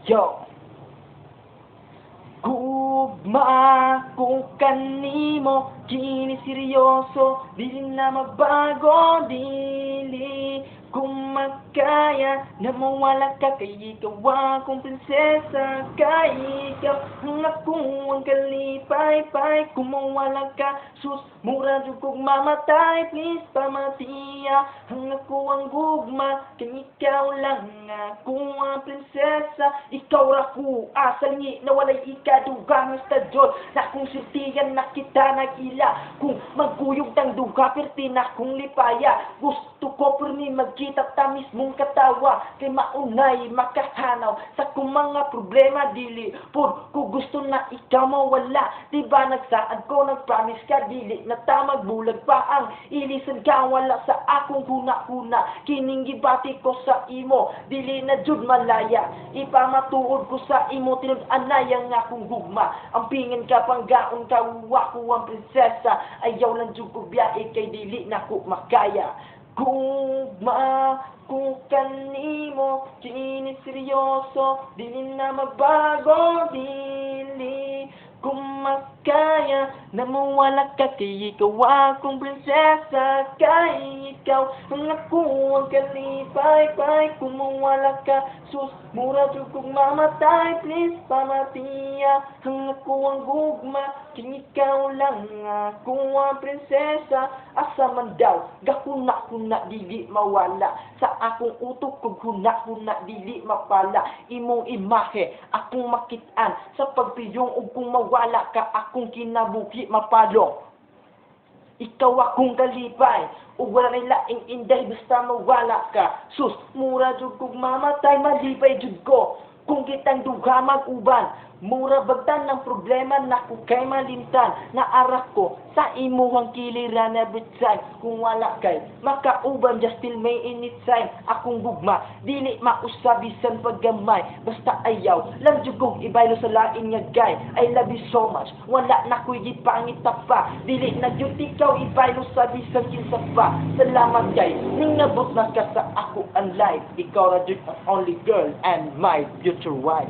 Yo! Gugma kung kanimo kini seryoso, dili na magbago, dili kung magkaya na mawala ka, kay ikaw akong prinsesa, kay ikaw ang akong kalipay-pay. Kung mawala ka, sus, mura jud kog mamatay, please pamatiya ang ako ang gugma, kay ikaw lang ako ang prinsesa. Ikaw ra ko asalngi na walay ikadugang estadyon, na kung sirtiyan na kita nagila, kung magkuyog tang duga perti na kong lipaya. Gusto ko perni magkita ta mismong katawa, kay maunay makahanaw sa kung mga problema, dili pud ko gusto na ikaw mawala. Diba nagsaad ko, nagpromise ka, dili na ta magbulag pa ang ilisan ka, wala sa akong kuna-kuna. Kining gibati ko sa imo, dili na jud malaya, ipamatuod ko sa imo, tinud-anay nga akong gugma. Ang pingin ka panggaon ka, wako ang prinsesa, ayaw lang jud ko biyahe, kay dili na ko makaya. Gugma kung kanimo kini seryoso, dili na magbago, dili kung makaya na mawala ka, kay ikaw akong prinsesa, kay ikaw ang ako ang kalipay-pay. Kung mawala ka, sus, mura jud kog mamatay, please pamatiya ang ako ang gugma, kay ikaw lang ako ang prinsesa. Asa man daw gahuna-huna dili mawala, sa akong utok kog huna-huna dili mapala. Imong imahe akong makit-an sa pagpiyong, ug kung mawala ka, akong kinabuhi mapalo. Ikaw akong kalipay, ug wala na laing inday basta mawala ka. Sus, mura jud kog mamatay, malipay jud ko kung kitang duha mag-uban. Mura bagtan ng problema na ko kay malimtan, na arak ko sa imuhang kiliran na bitsay. Kung wala kay makauban, just still may init sign akong gugma, dili mausabisan paggamay. Basta ayaw lang jud kog ibaylo sa lain nga gay. I love you so much, wala na ko'y gipangit pa, dili na jud ikaw ibaylo sa bisan kinsa pa. Salamat kay ning nabot na ka sa ako ang life, ikaw ra jud ang only girl and my future wife.